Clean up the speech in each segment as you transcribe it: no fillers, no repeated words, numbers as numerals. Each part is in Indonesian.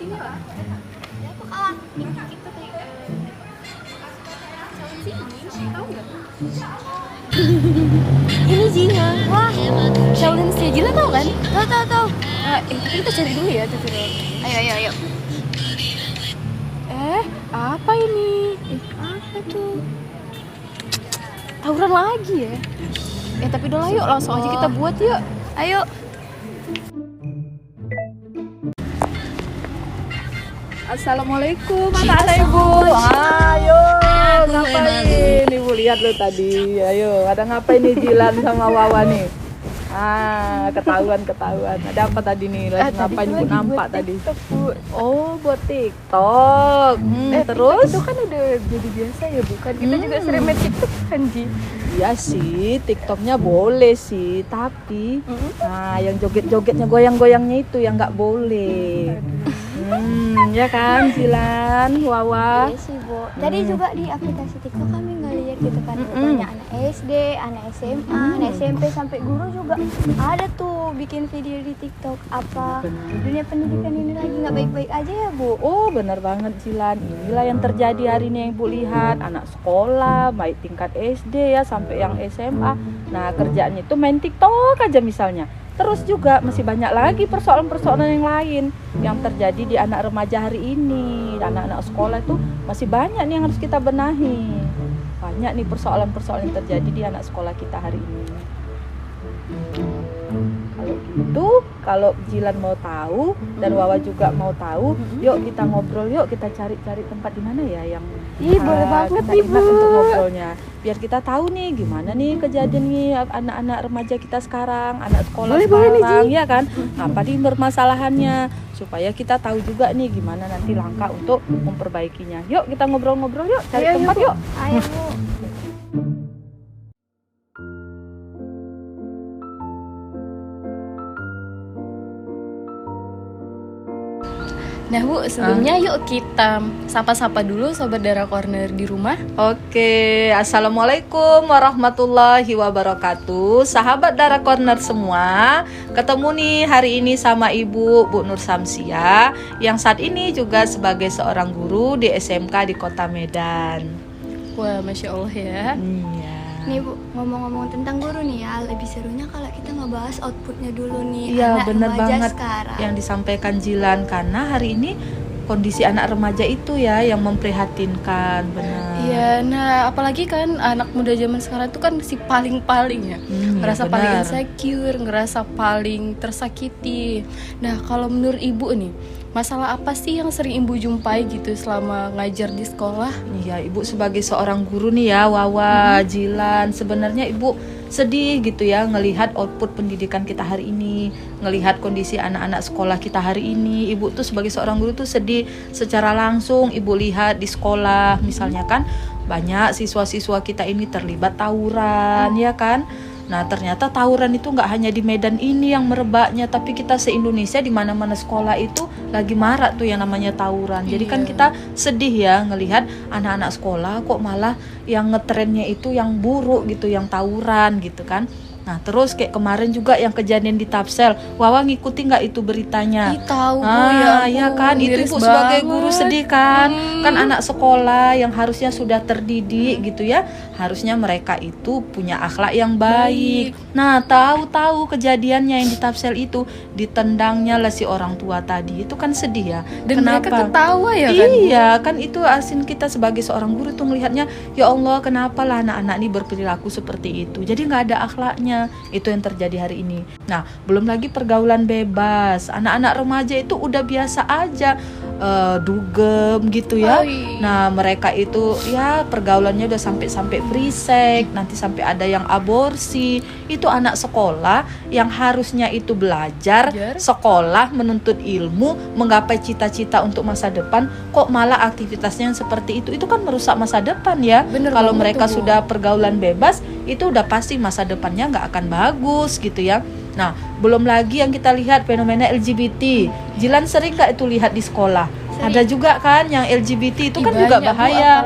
ini lah. Ya apa kawan? Kita kayak Shaolin sih, tahu nggak? Ini Jina. Wah, Shaolin si Jina tahu kan? tahu. Kita cari dulu ya tutorial. Ayo. Apa ini? Apa tuh? Tawuran lagi ya? Tapi udah lah yuk, langsung aja kita buat yuk. Ayo. Assalamualaikum anak-anak ibu. Ayo, ngapain? Ibu lihat lo tadi. Ayo, ada ngapain nih Jilan sama Wawa nih? Ketahuan. Ada apa tadi nih? Lagi ngapain ibu nampak tadi? TikTok, Bu. Oh, buat TikTok. Terus? Itu kan udah jadi biasa ya, bukan? Kita juga sering main TikTok kan, Ji? Iya sih, TikToknya boleh sih, tapi yang joget-jogetnya, goyang-goyangnya itu yang nggak boleh. Ya kan, Jilan, Wawa. Iya sih, Bu. Tadi juga di aplikasi TikTok kami ngeliat gitu kan, banyak anak SD, anak SMA, anak SMP sampai guru juga ada tuh bikin video di TikTok. Apa dunia pendidikan ini lagi nggak baik-baik aja ya, Bu? Oh, benar banget Jilan. Inilah yang terjadi hari ini yang Ibu lihat, anak sekolah, baik tingkat SD ya sampai yang SMA. Nah, kerjaannya itu main TikTok aja misalnya. Terus juga masih banyak lagi persoalan-persoalan yang lain yang terjadi di anak remaja hari ini. Anak-anak sekolah itu masih banyak nih yang harus kita benahi. Banyak nih persoalan-persoalan yang terjadi di anak sekolah kita hari ini. Kalau gitu, kalau Jilan mau tahu dan Wawa juga mau tahu, yuk kita ngobrol, yuk kita cari-cari tempat di mana ya yang Boleh banget kita nih, enak Bu. untuk ngobrolnya. Biar kita tahu nih gimana nih kejadian nih anak-anak remaja kita sekarang, anak sekolah Boleh nih, sekarang, ya kan? Apa nih permasalahannya? Supaya kita tahu juga nih gimana nanti langkah untuk memperbaikinya. Yuk kita ngobrol-ngobrol, yuk cari tempat yuk. Ayo, Bu. Nah, Bu, sebelumnya yuk kita sapa-sapa dulu Sobat Dara Corner di rumah. Oke, Assalamualaikum warahmatullahi wabarakatuh. Sahabat Dara Corner semua, ketemu nih hari ini sama Ibu Bu Nur Samsia yang saat ini juga sebagai seorang guru di SMK di Kota Medan. Wah, Masya Allah ya. Iya. Nih, Bu, ngomong-ngomong tentang guru nih ya, lebih serunya kalau kita ngebahas outputnya dulu nih. Iya, anak bener remaja banget sekarang. yang disampaikan Jilan, karena hari ini kondisi anak remaja itu ya yang memprihatinkan, benar. Iya, nah apalagi kan anak muda zaman sekarang itu kan si paling-paling ya. Ngerasa iya, paling benar. insecure, ngerasa paling tersakiti. Nah, kalau menurut Ibu nih, masalah apa sih yang sering Ibu jumpai gitu selama ngajar di sekolah? Iya, Ibu sebagai seorang guru nih ya, Wawa, Jilan, sebenarnya Ibu sedih gitu ya ngelihat output pendidikan kita hari ini, ngelihat kondisi anak-anak sekolah kita hari ini. Ibu tuh sebagai seorang guru tuh sedih secara langsung. Ibu lihat di sekolah misalnya kan banyak siswa-siswa kita ini terlibat tawuran, ya kan? Nah, ternyata tawuran itu nggak hanya di Medan ini yang merebaknya, tapi kita se-Indonesia di mana-mana sekolah itu lagi marak tuh yang namanya tawuran. Jadi kan kita sedih ya ngelihat anak-anak sekolah kok malah yang ngetrennya itu yang buruk gitu, yang tawuran gitu kan. Nah, terus kayak kemarin juga yang kejadian di Tapsel, Wawa ngikuti nggak itu beritanya? Tahu Bu, ya Ya ampun, kan, itu miris Ibu sebagai banget. guru sedih kan. Kan anak sekolah yang harusnya sudah terdidik gitu ya, harusnya mereka itu punya akhlak yang baik. Nah, tahu-tahu kejadiannya yang di Tapsel itu ditendangnya lah si orang tua tadi. Itu kan sedih ya. Dan mereka ketawa ya kan? Iya, kan itu asin kita sebagai seorang guru tuh ngelihatnya, ya Allah, kenapa lah anak-anak ini berperilaku seperti itu. Jadi nggak ada akhlaknya. Itu yang terjadi hari ini. Nah, belum lagi pergaulan bebas. Anak-anak remaja itu udah biasa aja dugem gitu ya. Nah, mereka itu ya pergaulannya udah sampai free sex, nanti sampai ada yang aborsi. Itu anak sekolah yang harusnya itu belajar, sekolah, menuntut ilmu, menggapai cita-cita untuk masa depan, kok malah aktivitasnya yang seperti itu. Itu kan merusak masa depan ya. Kalau mereka sudah pergaulan bebas, itu udah pasti masa depannya nggak akan bagus gitu ya. Nah, belum lagi yang kita lihat fenomena LGBT. Jilan sering nggak itu lihat di sekolah? Ada juga kan yang LGBT itu kan juga bahaya.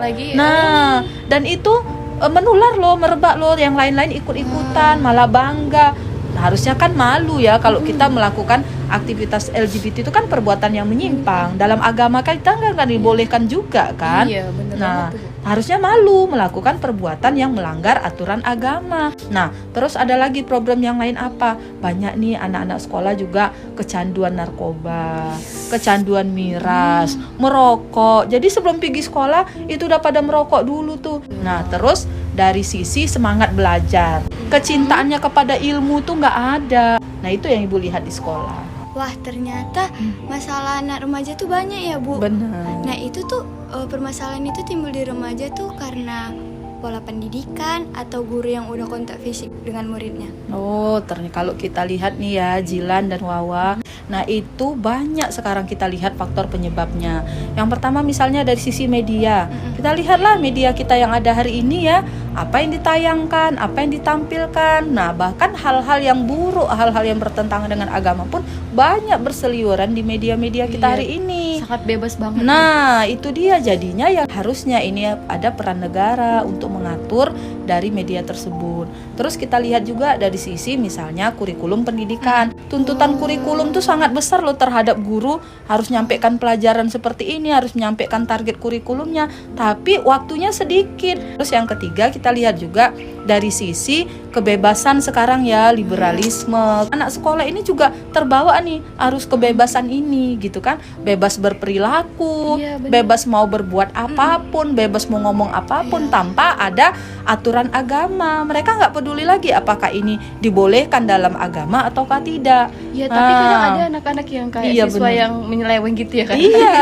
Dan itu menular loh, merebak loh, yang lain-lain ikut-ikutan, malah bangga. Harusnya kan malu ya kalau kita melakukan aktivitas LGBT itu kan perbuatan yang menyimpang. Dalam agama kita nggak dibolehkan juga kan. Iya, bener Nah, banget tuh, Bu. harusnya malu melakukan perbuatan yang melanggar aturan agama. Nah, terus ada lagi problem yang lain apa? Banyak nih anak-anak sekolah juga kecanduan narkoba, kecanduan miras, merokok. Jadi sebelum pergi sekolah itu udah pada merokok dulu tuh. Nah, terus dari sisi semangat belajar, kecintaannya kepada ilmu tuh nggak ada. Nah, itu yang ibu lihat di sekolah. Wah, ternyata masalah anak remaja tuh banyak ya, Bu. Benar. Nah, itu tuh permasalahan itu timbul di remaja tuh karena pola pendidikan atau guru yang udah kontak fisik dengan muridnya. Oh, ternyata kalau kita lihat nih ya, Jilan dan Wawa, nah itu banyak sekarang kita lihat faktor penyebabnya. Yang pertama misalnya dari sisi media. Kita lihatlah media kita yang ada hari ini ya, apa yang ditayangkan, apa yang ditampilkan. Nah, bahkan hal-hal yang buruk, hal-hal yang bertentangan dengan agama pun banyak berseliweran di media-media kita Iya. hari ini. Sangat bebas banget. Nah, itu dia jadinya yang harusnya ini ada peran negara untuk mengatur dari media tersebut. Terus kita lihat juga dari sisi misalnya kurikulum pendidikan. Tuntutan kurikulum tuh sangat besar loh terhadap guru, harus nyampaikan pelajaran seperti ini, harus menyampaikan target kurikulumnya, tapi waktunya sedikit. Terus yang ketiga kita lihat juga dari sisi kebebasan sekarang ya, liberalisme. Anak sekolah ini juga terbawa nih arus kebebasan ini gitu kan. Bebas berperilaku, Iya, benar. bebas mau berbuat apapun, bebas mau ngomong apapun tanpa ada aturan agama. Mereka nggak peduli lagi apakah ini dibolehkan dalam agama ataukah tidak. Ya, tapi kadang ada anak-anak yang kayak Iya, siswa bener. yang menyeleweng gitu ya kan. Iya.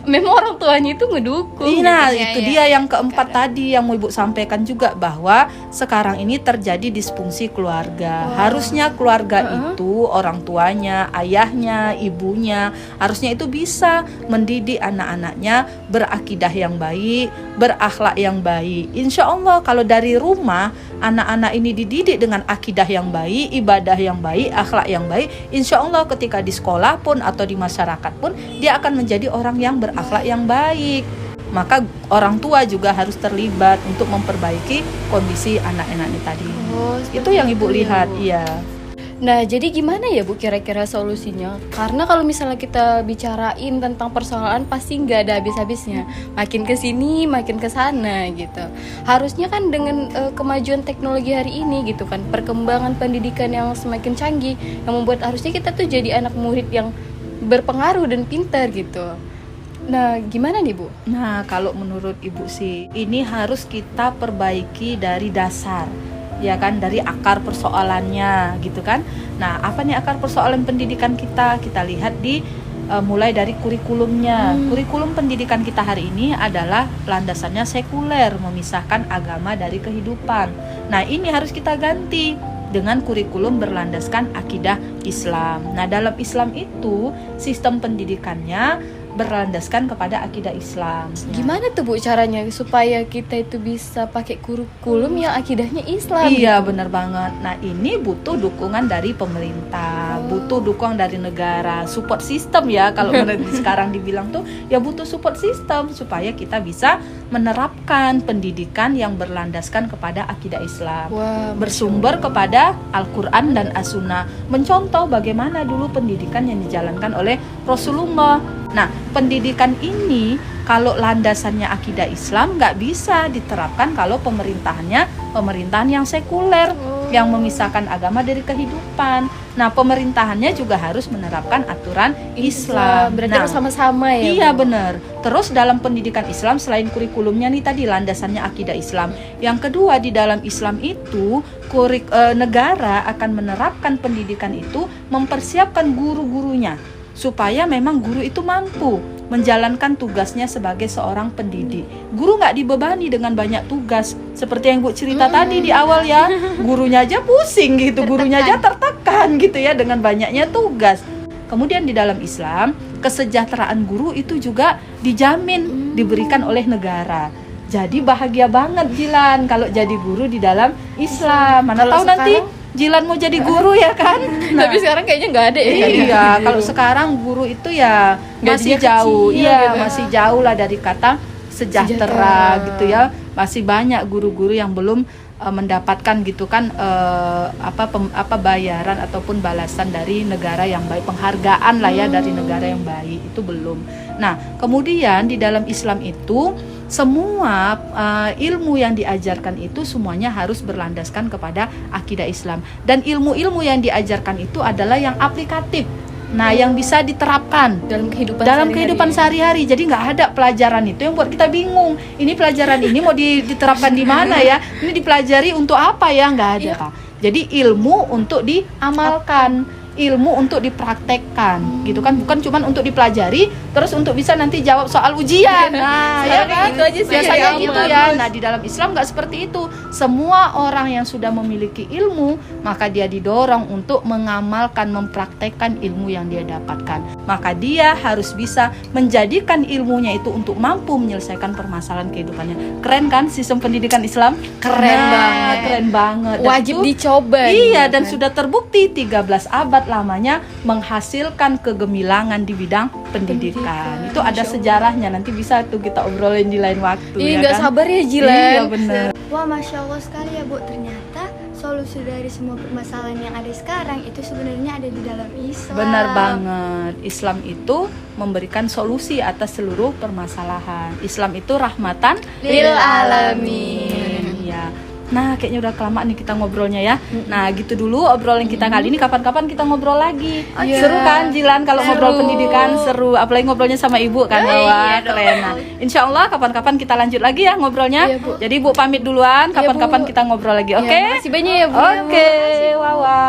Memang orang tuanya itu ngedukung. Nah, gitu. itu dia yang keempat tadi yang mau Ibu sampaikan juga, bahwa sekarang ini terjadi disfungsi keluarga. Harusnya keluarga itu orang tuanya, ayahnya, ibunya, harusnya itu bisa mendidik anak-anaknya berakidah yang baik, berakhlak yang baik. Insya Allah kalau dari rumah anak-anak ini dididik dengan akidah yang baik, ibadah yang baik, akhlak yang baik, insya Allah ketika di sekolah pun atau di masyarakat pun dia akan menjadi orang yang berakhlak yang baik. Maka orang tua juga harus terlibat untuk memperbaiki kondisi anak-anak ini tadi. Oh, Itu yang Ibu seperti itu ya, lihat, Bu. iya. Nah, jadi gimana ya Bu kira-kira solusinya? Karena kalau misalnya kita bicarain tentang persoalan pasti nggak ada habis-habisnya. Makin ke sini, makin ke sana gitu. Harusnya kan dengan kemajuan teknologi hari ini gitu kan, perkembangan pendidikan yang semakin canggih yang membuat harusnya kita tuh jadi anak murid yang berpengaruh dan pintar gitu. Nah, gimana nih Bu? Nah, kalau menurut Ibu sih, ini harus kita perbaiki dari dasar. Ya kan, dari akar persoalannya gitu kan. Nah, apa nih akar persoalan pendidikan kita? Kita lihat di mulai dari kurikulumnya. Kurikulum pendidikan kita hari ini adalah landasannya sekuler, memisahkan agama dari kehidupan. Nah, ini harus kita ganti dengan kurikulum berlandaskan akidah Islam. Nah, dalam Islam itu sistem pendidikannya berlandaskan kepada akidah Islam. Gimana tuh Bu caranya supaya kita itu bisa pakai kurikulum yang akidahnya Islam? Iya, benar banget. Nah, ini butuh dukungan dari pemerintah, butuh dukungan dari negara, support system ya. Kalau sekarang dibilang tuh ya butuh support system supaya kita bisa menerapkan pendidikan yang berlandaskan kepada akidah Islam. Wah, Bersumber kepada Al-Quran dan As-Sunnah, mencontoh bagaimana dulu pendidikan yang dijalankan oleh Rasulullah. Nah, pendidikan ini kalau landasannya akidah Islam nggak bisa diterapkan kalau pemerintahan yang sekuler, yang memisahkan agama dari kehidupan. Nah, pemerintahannya juga harus menerapkan aturan Islam. Berarti Nah, harus sama-sama ya? iya Bu? benar. Terus dalam pendidikan Islam selain kurikulumnya nih tadi landasannya akidah Islam. Yang kedua di dalam Islam itu negara akan menerapkan pendidikan itu mempersiapkan guru-gurunya supaya memang guru itu mampu menjalankan tugasnya sebagai seorang pendidik. Guru nggak dibebani dengan banyak tugas seperti yang Bu cerita tadi di awal ya. Gurunya aja pusing gitu, gurunya aja tertekan gitu ya dengan banyaknya tugas. Kemudian di dalam Islam, kesejahteraan guru itu juga dijamin, diberikan oleh negara. Jadi bahagia banget Jilan kalau jadi guru di dalam Islam. Mana Kalau tahu nanti sekarang- Jilan mau jadi guru ya kan? Nah, Tapi sekarang kayaknya nggak ada ya? iya, kalau sekarang guru itu ya masih Gajinya jauh, kecil iya gitu. masih jauh lah dari kata sejahtera gitu ya. masih banyak guru-guru yang belum mendapatkan gitu kan bayaran ataupun balasan dari negara yang baik, penghargaan lah ya dari negara yang baik, itu belum. Nah, kemudian di dalam Islam itu semua ilmu yang diajarkan itu semuanya harus berlandaskan kepada akidah Islam, dan ilmu-ilmu yang diajarkan itu adalah yang aplikatif. Nah, yang bisa diterapkan dalam kehidupan sehari-hari. Jadi nggak ada pelajaran itu yang buat kita bingung. Ini pelajaran ini mau diterapkan di mana ya? Ini dipelajari untuk apa ya? Nggak ada, Pak. Jadi ilmu untuk diamalkan, ilmu untuk dipraktekkan, gitu kan? Bukan cuma untuk dipelajari, terus untuk bisa nanti jawab soal ujian. Nah, ya kan? Itu aja sih, Biasanya ya, gitu ya. Nah, di dalam Islam nggak seperti itu. Semua orang yang sudah memiliki ilmu, maka dia didorong untuk mengamalkan, mempraktekkan ilmu yang dia dapatkan. Maka dia harus bisa menjadikan ilmunya itu untuk mampu menyelesaikan permasalahan kehidupannya. Keren kan sistem pendidikan Islam? Keren banget. Keren banget. Dan Wajib itu- dicoba. Iya, gitu dan kan. sudah terbukti 13 abad lamanya menghasilkan kegemilangan di bidang pendidikan. Itu ada sejarahnya, nanti bisa tuh kita obrolin di lain waktu. Ih, ya nggak kan? sabar ya Jilan. Iya bener. Wah, Masya Allah sekali ya Bu, ternyata solusi dari semua permasalahan yang ada sekarang itu sebenarnya ada di dalam Islam. Benar banget. Islam itu memberikan solusi atas seluruh permasalahan. Islam itu rahmatan Lil alamin. Iya. Nah, kayaknya udah kelamaan nih kita ngobrolnya ya. Nah, gitu dulu obrolan kita kali ini. Kapan-kapan kita ngobrol lagi. Iya. Seru kan, Jilan? Kalau Seru. ngobrol pendidikan seru. Apalagi ngobrolnya sama ibu kan, Iya Wah, dong. keren. Nah, insya Allah kapan-kapan kita lanjut lagi ya ngobrolnya. Iya, Bu. Jadi Bu pamit duluan. Kapan-kapan Bu. kita ngobrol lagi, oke? Ya, makasih banyak ya Bu. Oke, Wawa.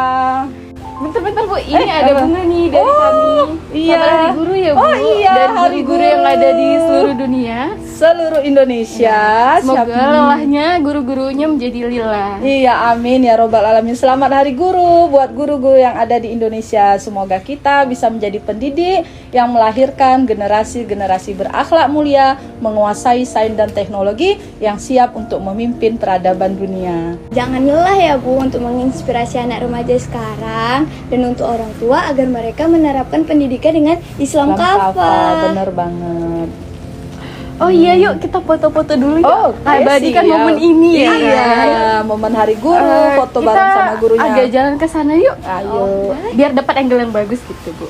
Bentar-bentar Bu, ini ada apa? bunga nih dari kami. Iya. Selamat Hari Guru ya Bu. Oh, iya, Dan Hari guru-guru yang Guru. ada di seluruh dunia. Seluruh Indonesia. Semoga Siap- lelahnya guru-gurunya menjadi lillah. Iya, amin ya robbal alamin. Selamat Hari Guru buat guru-guru yang ada di Indonesia. Semoga kita bisa menjadi pendidik yang melahirkan generasi-generasi berakhlak mulia, menguasai sains dan teknologi yang siap untuk memimpin peradaban dunia. Jangan lelah ya Bu untuk menginspirasi anak remaja sekarang dan untuk orang tua agar mereka menerapkan pendidikan dengan Islam kafah. Bener banget. Oh iya, yuk kita foto-foto dulu yuk. Oh, oke, Abadikan siap. momen ini ya. Iya, momen Hari Guru, foto Kita bareng sama gurunya. agak jalan ke sana yuk. Ayo. Biar dapat angle yang bagus gitu, Bu.